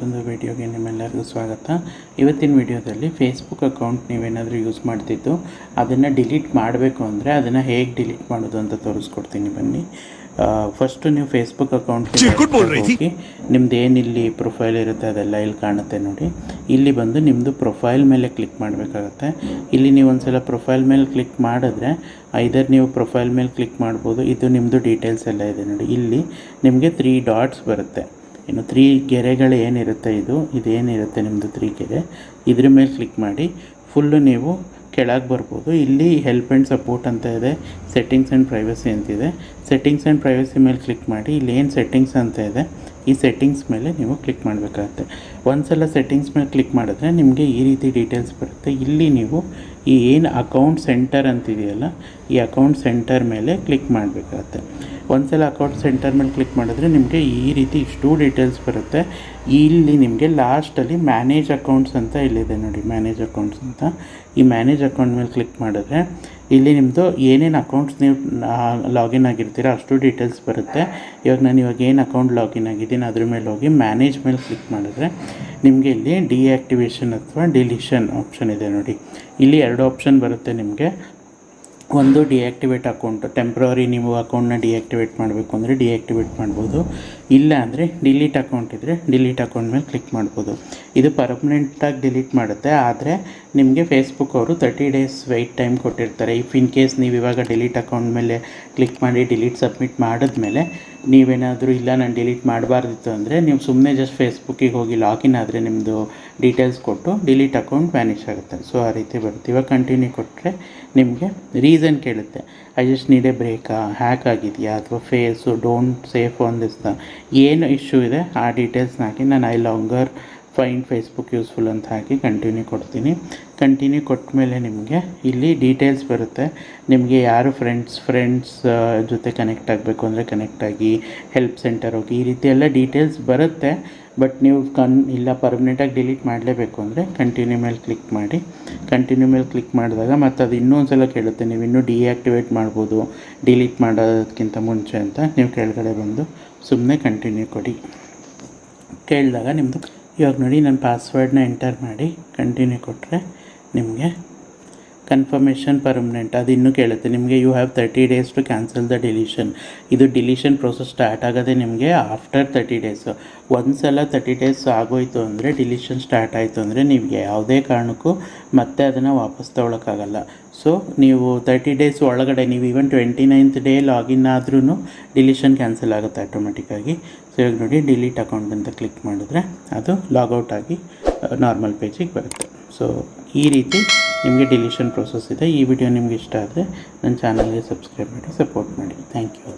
ಮತ್ತೊಂದು ವಿಡಿಯೋಗೆ ನಿಮ್ಮೆಲ್ಲರಿಗೂ ಸ್ವಾಗತ. ಇವತ್ತಿನ ವಿಡಿಯೋದಲ್ಲಿ ಫೇಸ್ಬುಕ್ ಅಕೌಂಟ್ ನೀವೇನಾದರೂ ಯೂಸ್ ಮಾಡ್ತಿದ್ದು ಅದನ್ನು ಡಿಲೀಟ್ ಮಾಡಬೇಕು ಅಂದರೆ ಅದನ್ನು ಹೇಗೆ ಡಿಲೀಟ್ ಮಾಡೋದು ಅಂತ ತೋರಿಸ್ಕೊಡ್ತೀನಿ ಬನ್ನಿ. ಫಸ್ಟು ನೀವು ಫೇಸ್ಬುಕ್ ಅಕೌಂಟ್ಗೆ ಹೋಗಿ ನಿಮ್ದು ಏನಿಲ್ಲಿ ಪ್ರೊಫೈಲ್ ಇರುತ್ತೆ ಅದೆಲ್ಲ ಇಲ್ಲಿ ಕಾಣುತ್ತೆ ನೋಡಿ. ಇಲ್ಲಿ ಬಂದು ನಿಮ್ಮದು ಪ್ರೊಫೈಲ್ ಮೇಲೆ ಕ್ಲಿಕ್ ಮಾಡಬೇಕಾಗತ್ತೆ. ಇಲ್ಲಿ ನೀವು ಒಂದ್ಸಲ ಪ್ರೊಫೈಲ್ ಮೇಲೆ ಕ್ಲಿಕ್ ಮಾಡಿದ್ರೆ ಐದರ್ ನೀವು ಪ್ರೊಫೈಲ್ ಮೇಲೆ ಕ್ಲಿಕ್ ಮಾಡ್ಬೋದು. ಇದು ನಿಮ್ಮದು ಡೀಟೇಲ್ಸ್ ಎಲ್ಲ ಇದೆ ನೋಡಿ. ಇಲ್ಲಿ ನಿಮಗೆ 3 ಡಾಟ್ಸ್ ಬರುತ್ತೆ. ಇನ್ನು 3 ಗೆರೆಗಳು ಏನಿರುತ್ತೆ ಇದೇನಿರುತ್ತೆ ನಿಮ್ಮದು 3 ಗೆರೆ, ಇದ್ರ ಮೇಲೆ ಕ್ಲಿಕ್ ಮಾಡಿ ಫುಲ್ಲು ನೀವು ಕೆಳಗೆ ಬರ್ಬೋದು. ಇಲ್ಲಿ ಹೆಲ್ಪ್ ಆ್ಯಂಡ್ ಸಪೋರ್ಟ್ ಅಂತ ಇದೆ, ಸೆಟ್ಟಿಂಗ್ಸ್ ಆ್ಯಂಡ್ ಪ್ರೈವಸಿ ಅಂತಿದೆ. ಸೆಟ್ಟಿಂಗ್ಸ್ ಆ್ಯಂಡ್ ಪ್ರೈವಸಿ ಮೇಲೆ ಕ್ಲಿಕ್ ಮಾಡಿ ಇಲ್ಲಿ ಏನು ಸೆಟ್ಟಿಂಗ್ಸ್ ಅಂತ ಇದೆ ಈ ಸೆಟ್ಟಿಂಗ್ಸ್ ಮೇಲೆ ನೀವು ಕ್ಲಿಕ್ ಮಾಡಬೇಕಾಗತ್ತೆ. ಒಂದು ಸಲ ಸೆಟ್ಟಿಂಗ್ಸ್ ಮೇಲೆ ಕ್ಲಿಕ್ ಮಾಡಿದ್ರೆ ನಿಮಗೆ ಈ ರೀತಿ ಡೀಟೇಲ್ಸ್ ಬರುತ್ತೆ. ಇಲ್ಲಿ ನೀವು ಈ ಏನು ಅಕೌಂಟ್ ಸೆಂಟರ್ ಅಂತಿದೆಯಲ್ಲ ಈ ಅಕೌಂಟ್ ಸೆಂಟರ್ ಮೇಲೆ ಕ್ಲಿಕ್ ಮಾಡಬೇಕಾಗತ್ತೆ. ಒಂದು ಸಲ ಅಕೌಂಟ್ ಸೆಂಟರ್ ಮೇಲೆ ಕ್ಲಿಕ್ ಮಾಡಿದ್ರೆ ನಿಮಗೆ ಈ ರೀತಿ ಇಷ್ಟು ಡೀಟೇಲ್ಸ್ ಬರುತ್ತೆ. ಇಲ್ಲಿ ನಿಮಗೆ ಲಾಸ್ಟಲ್ಲಿ ಮ್ಯಾನೇಜ್ ಅಕೌಂಟ್ಸ್ ಅಂತ ಇಲ್ಲಿದೆ ನೋಡಿ, ಮ್ಯಾನೇಜ್ ಅಕೌಂಟ್ಸ್ ಅಂತ. ಈ ಮ್ಯಾನೇಜ್ ಅಕೌಂಟ್ ಮೇಲೆ ಕ್ಲಿಕ್ ಮಾಡಿದ್ರೆ ಇಲ್ಲಿ ನಿಮ್ಮದು ಏನೇನು ಅಕೌಂಟ್ಸ್ ನೀವು ಲಾಗಿನ್ ಆಗಿರ್ತೀರ ಅಷ್ಟು ಡೀಟೇಲ್ಸ್ ಬರುತ್ತೆ. ಇವಾಗ ಏನು ಅಕೌಂಟ್ ಲಾಗಿನ್ ಆಗಿದ್ದೀನಿ ಅದ್ರ ಮೇಲೆ ಹೋಗಿ ಮ್ಯಾನೇಜ್ ಮೇಲೆ ಕ್ಲಿಕ್ ಮಾಡಿದ್ರೆ ನಿಮಗೆ ಇಲ್ಲಿ ಡಿಆಕ್ಟಿವೇಷನ್ ಅಥವಾ ಡಿಲೀಷನ್ ಆಪ್ಷನ್ ಇದೆ ನೋಡಿ. ಇಲ್ಲಿ 2 ಆಪ್ಷನ್ ಬರುತ್ತೆ ನಿಮಗೆ. ಒಂದು ಡಿಆಕ್ಟಿವೇಟ್ ಅಕೌಂಟ್, ಟೆಂಪ್ರವರಿ ನೀವು ಅಕೌಂಟ್ನ ಡಿಆಕ್ಟಿವೇಟ್ ಮಾಡಬೇಕು ಅಂದರೆ ಡಿಆಕ್ಟಿವೇಟ್ ಮಾಡ್ಬೋದು. ಇಲ್ಲ ಅಂದರೆ ಡಿಲೀಟ್ ಅಕೌಂಟ್ ಇದ್ದರೆ ಡಿಲೀಟ್ ಅಕೌಂಟ್ ಮೇಲೆ ಕ್ಲಿಕ್ ಮಾಡ್ಬೋದು. ಇದು ಪರ್ಮನೆಂಟಾಗಿ ಡಿಲೀಟ್ ಮಾಡುತ್ತೆ, ಆದರೆ ನಿಮಗೆ ಫೇಸ್ಬುಕ್ ಅವರು 30 ಡೇಸ್ ವೆಯ್ಟ್ ಟೈಮ್ ಕೊಟ್ಟಿರ್ತಾರೆ. ಇಫ್ ಇನ್ ಕೇಸ್ ನೀವು ಇವಾಗ ಡಿಲೀಟ್ ಅಕೌಂಟ್ ಮೇಲೆ ಕ್ಲಿಕ್ ಮಾಡಿ ಡಿಲೀಟ್ ಸಬ್ಮಿಟ್ ಮಾಡಿದ್ಮೇಲೆ ನೀವೇನಾದರೂ ಇಲ್ಲ ನಾನು ಡಿಲೀಟ್ ಮಾಡಬಾರ್ದಿತ್ತು ಅಂದರೆ ನೀವು ಸುಮ್ಮನೆ ಜಸ್ಟ್ ಫೇಸ್ಬುಕ್ಕಿಗೆ ಹೋಗಿ ಲಾಗಿನ್ ಆದರೆ ನಿಮ್ಮದು ಡೀಟೇಲ್ಸ್ ಕೊಟ್ಟು ಡಿಲೀಟ್ ಅಕೌಂಟ್ ವ್ಯಾನಿಷ್ ಆಗುತ್ತೆ. ಸೊ ಆ ರೀತಿ ಬರುತ್ತೆ. ಇವಾಗ ಕಂಟಿನ್ಯೂ ಕೊಟ್ಟರೆ ನಿಮಗೆ ರೀಸನ್ ಕೇಳುತ್ತೆ. I just need a break, hack ಆಗಿದೆಯಾ ಅಥವಾ ಫೇಸು ಡೋಂಟ್ ಸೇಫ್ ಆನ್ ದಿಸ್, ಏನು ಇಶ್ಯೂ ಇದೆ ಆ ಡೀಟೇಲ್ಸ್ನ ಹಾಕಿ ನಾನು I longer find Facebook useful ಅಂತ ಹಾಕಿ ಕಂಟಿನ್ಯೂ ಕೊಡ್ತೀನಿ. ಕಂಟಿನ್ಯೂ ಕೊಟ್ಟ ಮೇಲೆ ನಿಮಗೆ ಇಲ್ಲಿ ಡೀಟೇಲ್ಸ್ ಬರುತ್ತೆ. ನಿಮಗೆ ಯಾರು ಫ್ರೆಂಡ್ಸ್ ಜೊತೆ ಕನೆಕ್ಟ್ ಆಗಬೇಕು ಅಂದರೆ ಕನೆಕ್ಟ್ ಆಗಿ, ಹೆಲ್ಪ್ ಸೆಂಟರ್ ಹೋಗಿ, ಈ ರೀತಿ ಎಲ್ಲ ಡೀಟೇಲ್ಸ್ ಬರುತ್ತೆ. ಬಟ್ ನೀವು ಇಲ್ಲ ಪರ್ಮನೆಂಟಾಗಿ ಡಿಲೀಟ್ ಮಾಡಲೇಬೇಕು ಅಂದರೆ ಕಂಟಿನ್ಯೂ ಮೇಲೆ ಕ್ಲಿಕ್ ಮಾಡಿ. ಕಂಟಿನ್ಯೂ ಮೇಲೆ ಕ್ಲಿಕ್ ಮಾಡಿದಾಗ ಮತ್ತು ಅದು ಇನ್ನೊಂದು ಸಲ ಕೇಳುತ್ತೆ, ನೀವು ಇನ್ನೂ ಡಿಆಕ್ಟಿವೇಟ್ ಮಾಡ್ಬೋದು ಡಿಲೀಟ್ ಮಾಡೋದಕ್ಕಿಂತ ಮುಂಚೆ ಅಂತ. ನೀವು ಕೆಳಗಡೆ ಬಂದು ಸುಮ್ಮನೆ ಕಂಟಿನ್ಯೂ ಕೊಡಿ. ಕೇಳಿದಾಗ ನಿಮ್ಮದು ಇವಾಗ ನೋಡಿ ನಾನು ಪಾಸ್ವರ್ಡ್ನ ಎಂಟರ್ ಮಾಡಿ ಕಂಟಿನ್ಯೂ ಕೊಟ್ಟರೆ ನಿಮಗೆ ಕನ್ಫರ್ಮೇಷನ್ ಪರ್ಮನೆಂಟ್ ಅದು ಇನ್ನೂ ಕೇಳುತ್ತೆ. ನಿಮಗೆ you have 30 days to cancel the deletion. ಇದು ಡಿಲೀಷನ್ ಪ್ರೋಸೆಸ್ ಸ್ಟಾರ್ಟ್ ಆಗೋದೇ ನಿಮಗೆ ಆಫ್ಟರ್ 30 ಡೇಸು. ಒಂದು ಸಲ 30 ಡೇಸ್ ಆಗೋಯಿತು ಅಂದರೆ ಡಿಲೀಷನ್ ಸ್ಟಾರ್ಟ್ ಆಯಿತು ಅಂದರೆ ನೀವು ಯಾವುದೇ ಕಾರಣಕ್ಕೂ ಮತ್ತೆ ಅದನ್ನು ವಾಪಸ್ ತೊಗೊಳಕ್ಕಾಗಲ್ಲ. ಸೊ ನೀವು 30 ಡೇಸ್ ಒಳಗಡೆ ನೀವು ಈವನ್ 29th ಡೇ ಲಾಗಿನ್ ಆದ್ರೂ ಡಿಲೀಷನ್ ಕ್ಯಾನ್ಸಲ್ ಆಗುತ್ತೆ ಆಟೋಮೆಟಿಕ್ಕಾಗಿ. ಸೊ ಇವಾಗ ನೋಡಿ ಡಿಲೀಟ್ ಅಕೌಂಟ್ ಅಂತ ಕ್ಲಿಕ್ ಮಾಡಿದ್ರೆ ಅದು ಲಾಗೌಟ್ ಆಗಿ ನಾರ್ಮಲ್ ಪೇಜಿಗೆ ಬರುತ್ತೆ. ಸೊ ಈ ರೀತಿ ನಿಮಗೆ ಡಿಲೀಷನ್ ಪ್ರೋಸೆಸ್ ಇದೆ. ಈ ವಿಡಿಯೋ ನಿಮಗೆ ಇಷ್ಟ ಆದರೆ ನನ್ನ ಚಾನಲ್ಗೆ ಸಬ್ಸ್ಕ್ರೈಬ್ ಮಾಡಿ ಸಪೋರ್ಟ್ ಮಾಡಿ. Thank you.